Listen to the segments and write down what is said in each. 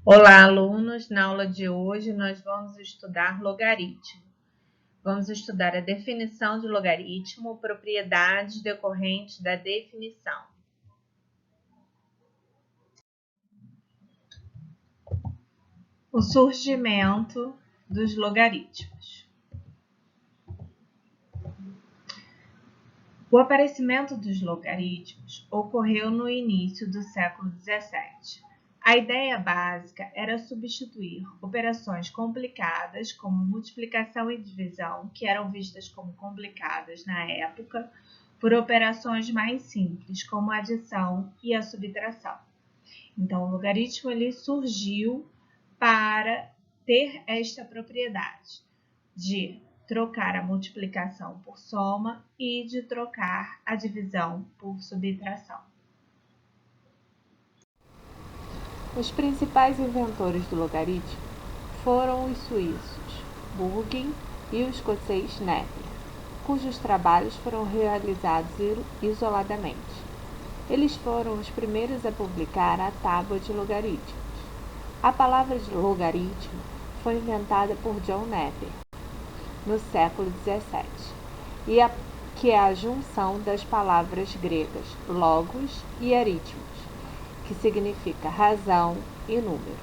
Olá, alunos! Na aula de hoje nós vamos estudar logaritmo. Vamos estudar a definição de logaritmo, propriedades decorrentes da definição. O surgimento dos logaritmos. O aparecimento dos logaritmos ocorreu no início do século XVII. A ideia básica era substituir operações complicadas, como multiplicação e divisão, que eram vistas como complicadas na época, por operações mais simples, como a adição e a subtração. Então, o logaritmo ele surgiu para ter esta propriedade de trocar a multiplicação por soma e de trocar a divisão por subtração. Os principais inventores do logaritmo foram os suíços Bürger e o escocês Napier, cujos trabalhos foram realizados isoladamente. Eles foram os primeiros a publicar a tábua de logaritmos. A palavra de logaritmo foi inventada por John Napier no século XVII, que é a junção das palavras gregas logos e aritmos, que significa razão e número.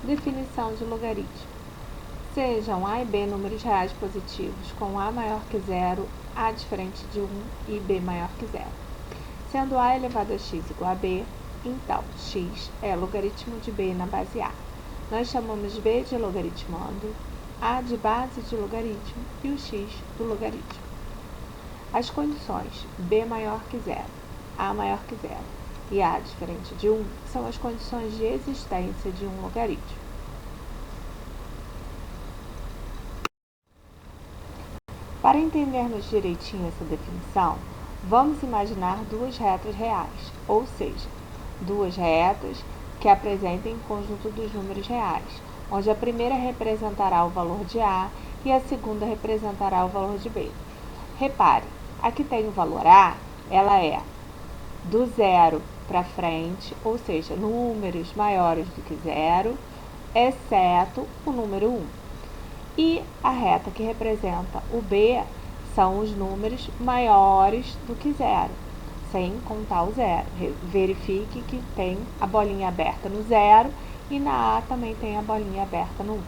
Definição de logaritmo. Sejam A e B números reais positivos com A maior que zero, A diferente de 1 e B maior que zero. Sendo A elevado a x igual a B, então x é logaritmo de B na base A. Nós chamamos B de logaritmando, A de base de logaritmo e o x do logaritmo. As condições B maior que zero, A maior que zero e A diferente de 1 são as condições de existência de um logaritmo. Para entendermos direitinho essa definição, vamos imaginar duas retas reais, ou seja, duas retas que apresentem o conjunto dos números reais, onde a primeira representará o valor de A e a segunda representará o valor de B. Repare, a que tem o valor A, ela é do zero para frente, ou seja, números maiores do que zero, exceto o número 1. E a reta que representa o B são os números maiores do que zero, sem contar o zero. Verifique que tem a bolinha aberta no zero e na A também tem a bolinha aberta no 1.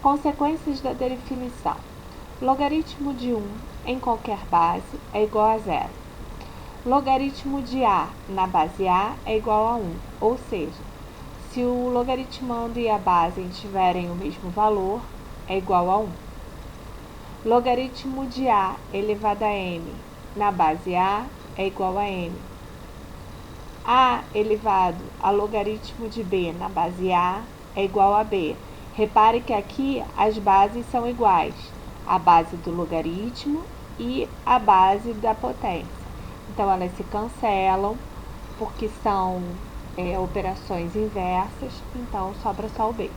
Consequências da definição. Logaritmo de 1 em qualquer base é igual a zero. Logaritmo de A na base A é igual a 1, ou seja, se o logaritmando e a base tiverem o mesmo valor, é igual a 1. Logaritmo de A elevado a m na base A é igual a m. A elevado a logaritmo de B na base A é igual a B. Repare que aqui as bases são iguais, a base do logaritmo e a base da potência. Então, elas se cancelam porque são operações inversas, então sobra só o B.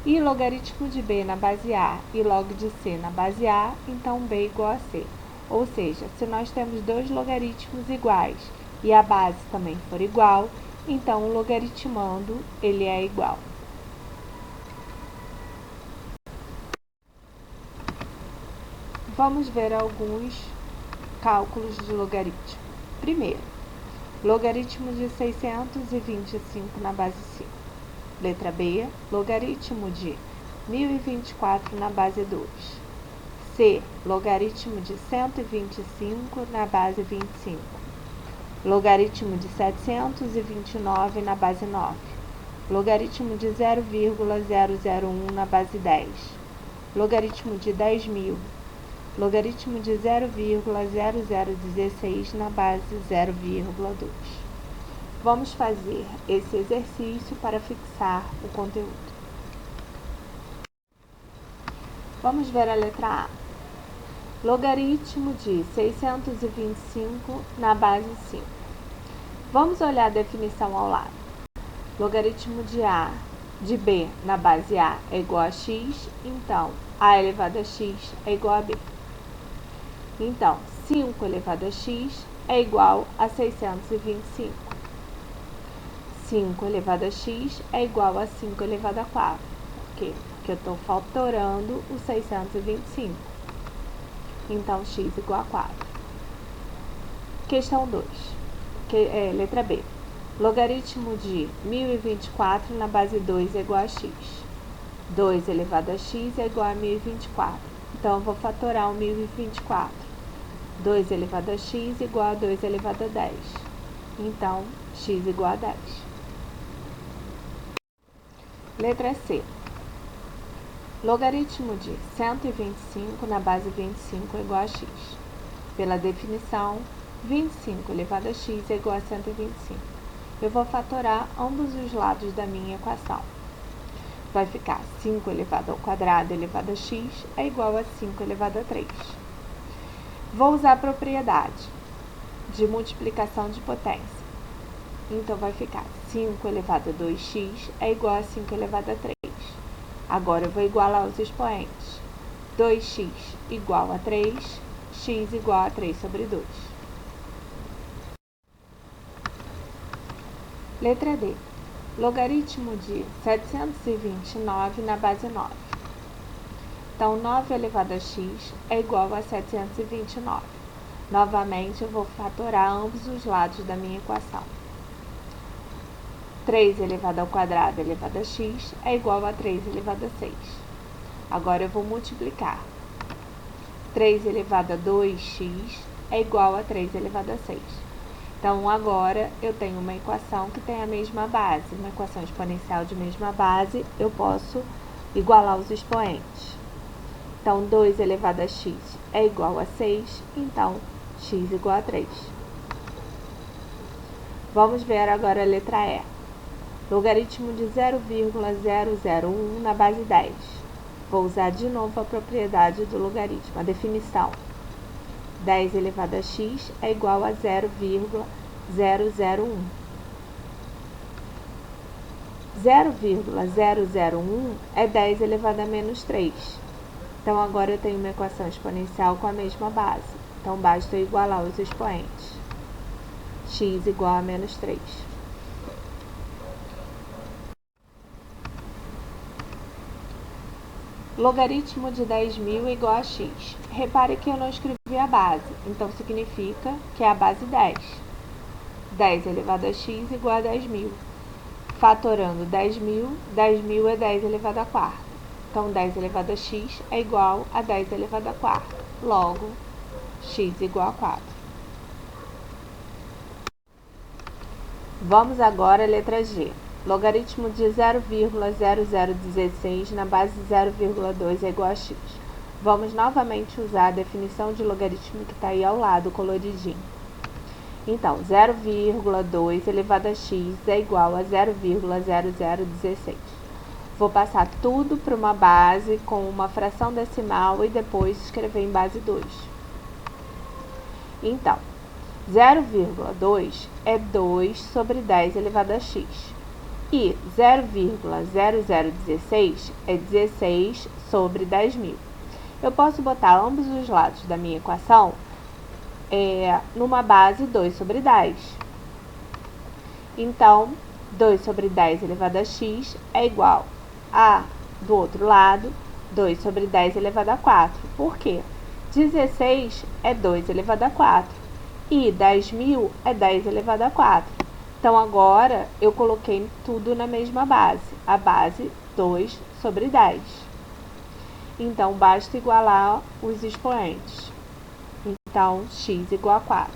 E logaritmo de B na base A e log de C na base A, então B igual a C. Ou seja, se nós temos dois logaritmos iguais e a base também for igual, então o logaritmando ele é igual. Vamos ver alguns cálculos de logaritmo. Primeiro, logaritmo de 625 na base 5. Letra B, logaritmo de 1024 na base 2. C, logaritmo de 125 na base 25. Logaritmo de 729 na base 9. Logaritmo de 0,001 na base 10. Logaritmo de 10.000. Logaritmo de 0,0016 na base 0,2. Vamos fazer esse exercício para fixar o conteúdo. Vamos ver a letra A. Logaritmo de 625 na base 5. Vamos olhar a definição ao lado. Logaritmo de B na base A é igual a x, então A elevado a x é igual a B. Então, 5 elevado a x é igual a 625. 5 elevado a x é igual a 5 elevado a 4. Por quê? Porque eu estou fatorando o 625. Então, x igual a 4. Questão 2. Letra B. Logaritmo de 1024 na base 2 é igual a x. 2 elevado a x é igual a 1024. Então, eu vou fatorar o 1024. 2 elevado a x igual a 2 elevado a 10. Então, x igual a 10. Letra C. Logaritmo de 125 na base 25 é igual a x. Pela definição, 25 elevado a x é igual a 125. Eu vou fatorar ambos os lados da minha equação. Vai ficar 5 elevado ao quadrado elevado a x é igual a 5 elevado a 3. Vou usar a propriedade de multiplicação de potência. Então, vai ficar 5 elevado a 2x é igual a 5 elevado a 3. Agora, eu vou igualar os expoentes. 2x igual a 3, x igual a 3 sobre 2. Letra D. Logaritmo de 729 na base 9. Então, 9 elevado a x é igual a 729. Novamente, eu vou fatorar ambos os lados da minha equação. 3 elevado ao quadrado elevado a x é igual a 3 elevado a 6. Agora, eu vou multiplicar. 3 elevado a 2x é igual a 3 elevado a 6. Então, agora, eu tenho uma equação que tem a mesma base. Uma equação exponencial de mesma base, eu posso igualar os expoentes. Então, 2 elevado a x é igual a 6, então, x igual a 3. Vamos ver agora a letra E. Logaritmo de 0,001 na base 10. Vou usar de novo a propriedade do logaritmo, a definição. 10 elevado a x é igual a 0,001. 0,001 é 10 elevado a menos 3. Então, agora eu tenho uma equação exponencial com a mesma base. Então, basta eu igualar os expoentes. X igual a menos 3. Logaritmo de 10.000 igual a x. Repare que eu não escrevi a base, então significa que é a base 10. 10 elevado a x igual a 10.000. Fatorando 10.000, 10.000 é 10 elevado a 4. Então, 10 elevado a x é igual a 10 elevado a 4. Logo, x igual a 4. Vamos agora à letra G. Logaritmo de 0,0016 na base 0,2 é igual a x. Vamos novamente usar a definição de logaritmo que está aí ao lado, coloridinho. Então, 0,2 elevado a x é igual a 0,0016. Vou passar tudo para uma base com uma fração decimal e depois escrever em base 2. Então, 0,2 é 2 sobre 10 elevado a x. E 0,0016 é 16 sobre 10.000. Eu posso botar ambos os lados da minha equação numa base 2 sobre 10. Então, 2 sobre 10 elevado a x é igual a, do outro lado, 2 sobre 10 elevado a 4. Por quê? 16 é 2 elevado a 4 e 10.000 é 10 elevado a 4. Então, agora, eu coloquei tudo na mesma base, a base 2 sobre 10. Então, basta igualar os expoentes. Então, x igual a 4.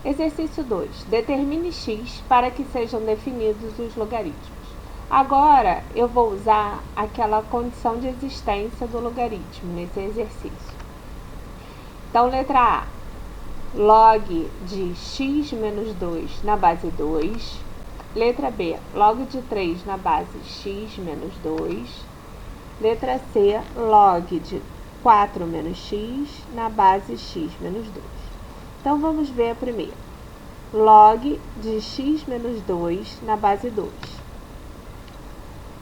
Exercício 2. Determine x para que sejam definidos os logaritmos. Agora, eu vou usar aquela condição de existência do logaritmo nesse exercício. Então, letra A. Log de x menos 2 na base 2. Letra B. Log de 3 na base x menos 2. Letra C. Log de 4 menos x na base x menos 2. Então, vamos ver a primeira. Log de x menos 2 na base 2.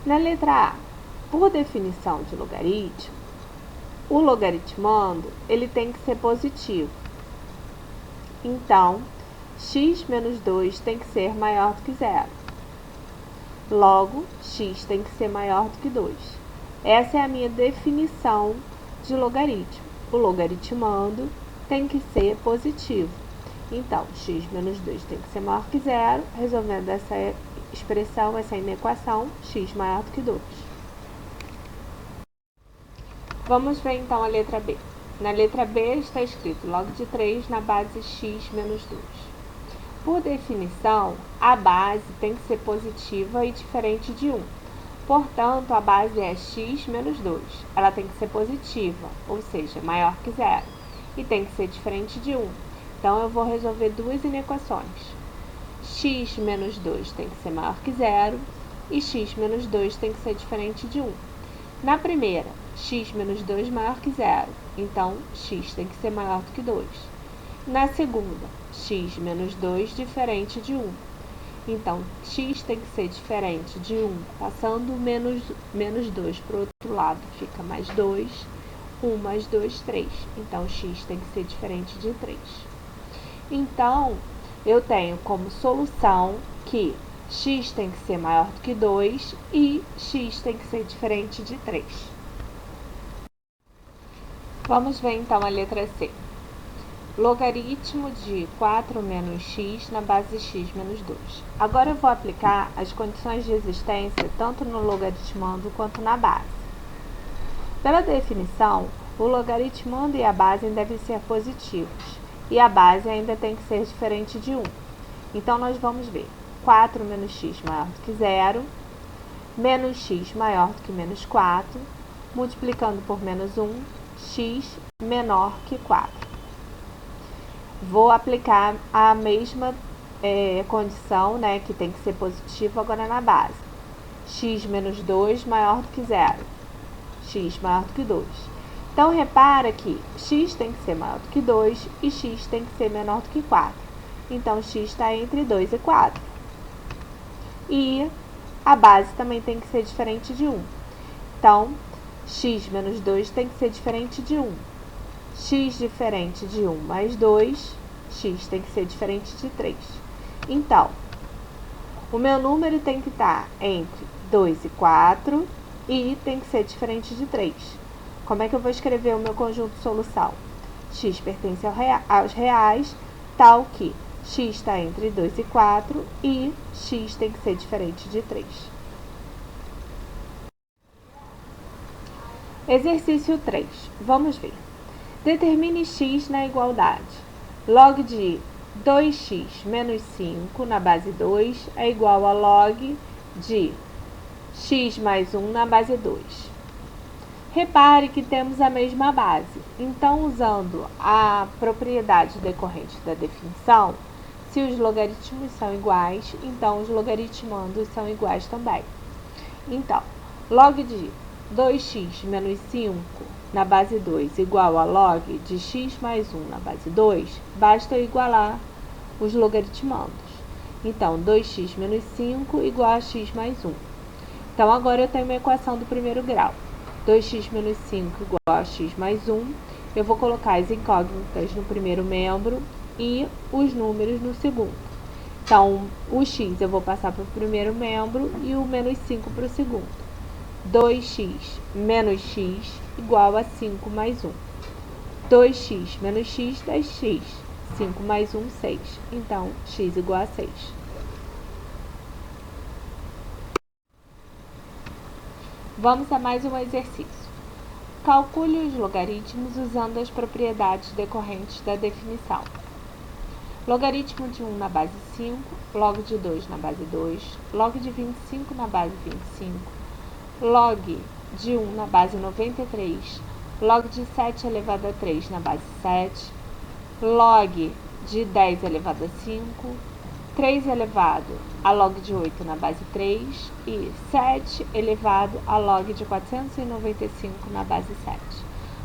Na letra A, Por definição de logaritmo, o logaritmando ele tem que ser positivo. Então, x menos 2 tem que ser maior do que zero. Logo, x tem que ser maior do que 2. Essa é a minha definição de logaritmo. O logaritmando tem que ser positivo. Então, x menos 2 tem que ser maior que zero. Resolvendo essa expressão, essa inequação, x maior do que 2. Vamos ver então a letra B. Na letra B está escrito log de 3 na base x menos 2. Por definição, a base tem que ser positiva e diferente de 1. Portanto, a base é x menos 2. Ela tem que ser positiva, ou seja, maior que zero. E tem que ser diferente de 1. Então, eu vou resolver duas inequações. X menos 2 tem que ser maior que zero e x menos 2 tem que ser diferente de 1. Na primeira, x menos 2 maior que zero. Então, x tem que ser maior do que 2. Na segunda, x menos 2 diferente de 1. Então, x tem que ser diferente de 1, passando menos 2 para o outro lado, fica mais 2, 1 mais 2, 3. Então, x tem que ser diferente de 3. Então, eu tenho como solução que x tem que ser maior do que 2 e x tem que ser diferente de 3. Vamos ver então a letra C. Logaritmo de 4 menos x na base x menos 2. Agora eu vou aplicar as condições de existência tanto no logaritmando quanto na base. Pela definição, o logaritmando e a base devem ser positivos e a base ainda tem que ser diferente de 1. Então, nós vamos ver 4 menos x maior do que zero, menos x maior do que menos 4, multiplicando por menos 1, x menor que 4. Vou aplicar a mesma condição, né, que tem que ser positivo agora na base. X menos 2 maior do que zero. X maior do que 2. Então, repara que x tem que ser maior do que 2 e x tem que ser menor do que 4. Então, x está entre 2 e 4. E a base também tem que ser diferente de 1. Então, x menos 2 tem que ser diferente de 1. X diferente de 1 mais 2, x tem que ser diferente de 3. Então, o meu número tem que estar entre 2 e 4 e tem que ser diferente de 3. Como é que eu vou escrever o meu conjunto de solução? X pertence aos reais, tal que x está entre 2 e 4 e x tem que ser diferente de 3. Exercício 3. Vamos ver. Determine x na igualdade. Log de 2x menos 5 na base 2 é igual a log de x mais 1 na base 2. Repare que temos a mesma base. Então, usando a propriedade decorrente da definição, se os logaritmos são iguais, então os logaritmandos são iguais também. Então, log de 2x menos 5 na base 2 igual a log de x mais 1 na base 2, basta eu igualar os logaritmandos. Então, 2x menos 5 igual a x mais 1. Então, agora eu tenho uma equação do primeiro grau. 2x menos 5 igual a x mais 1. Eu vou colocar as incógnitas no primeiro membro e os números no segundo. Então, o x eu vou passar para o primeiro membro e o menos 5 para o segundo. 2x menos x igual a 5 mais 1. 2x menos x, 10x. 5 mais 1, 6. Então, x igual a 6. Vamos a mais um exercício. Calcule os logaritmos usando as propriedades decorrentes da definição. Logaritmo de 1 na base 5, log de 2 na base 2, log de 25 na base 25, log de 1 na base 93, log de 7 elevado a 3 na base 7, log de 10 elevado a 5, 3 elevado a log de 8 na base 3 e 7 elevado a log de 495 na base 7.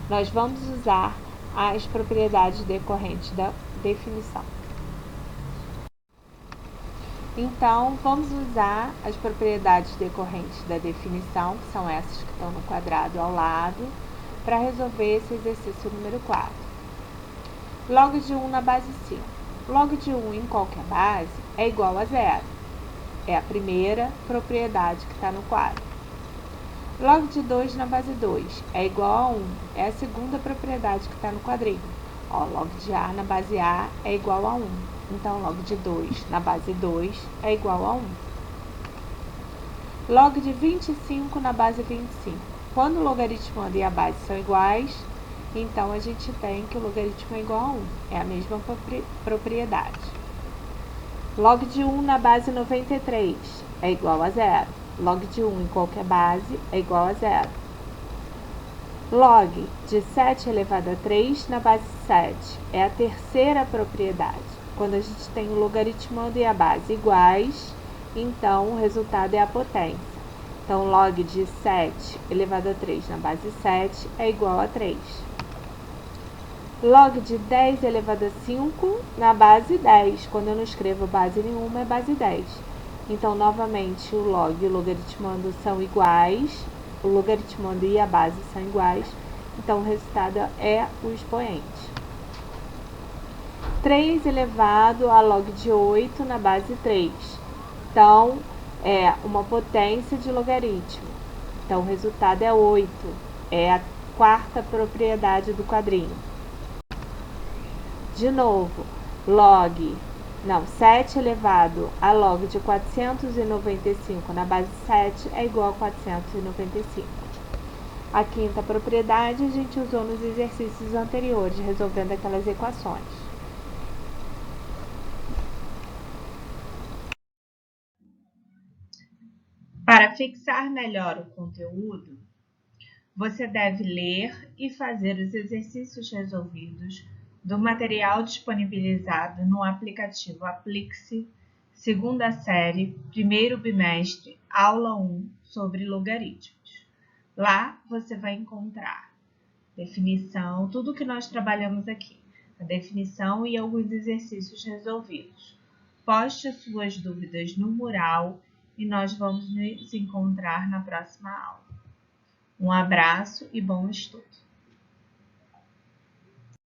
Nós vamos usar as propriedades decorrentes da definição. Então, vamos usar as propriedades decorrentes da definição, que são essas que estão no quadrado ao lado, para resolver esse exercício número 4. Log de 1 na base 5. Log de 1 em qualquer base é igual a zero. É a primeira propriedade que está no quadro. Log de 2 na base 2 é igual a 1. É a segunda propriedade que está no quadrinho. Log de A na base A é igual a 1. Então, log de 2 na base 2 é igual a 1. Log de 25 na base 25. Quando o logaritmando e a base são iguais, então a gente tem que o logaritmo é igual a 1. É a mesma propriedade. Log de 1 na base 93 é igual a 0. Log de 1 em qualquer base é igual a 0. Log de 7 elevado a 3 na base 7 é a terceira propriedade. Quando a gente tem o logaritmando e a base iguais, então o resultado é a potência. Então, log de 7 elevado a 3 na base 7 é igual a 3. Log de 10 elevado a 5 na base 10. Quando eu não escrevo base nenhuma, é base 10. Então, novamente, o log e o logaritmando são iguais. O logaritmando e a base são iguais. Então, o resultado é o expoente. 3 elevado a log de 8 na base 3. Então, é uma potência de logaritmo. Então, o resultado é 8. É a quarta propriedade do quadrinho. De novo, 7 elevado a log de 495 na base 7 é igual a 495. A quinta propriedade a gente usou nos exercícios anteriores, resolvendo aquelas equações. Para fixar melhor o conteúdo, você deve ler e fazer os exercícios resolvidos do material disponibilizado no aplicativo Aplique-se, segunda série, primeiro bimestre, aula 1, sobre logaritmos. Lá você vai encontrar definição, tudo que nós trabalhamos aqui, a definição e alguns exercícios resolvidos. Poste suas dúvidas no mural e nós vamos nos encontrar na próxima aula. Um abraço e bom estudo!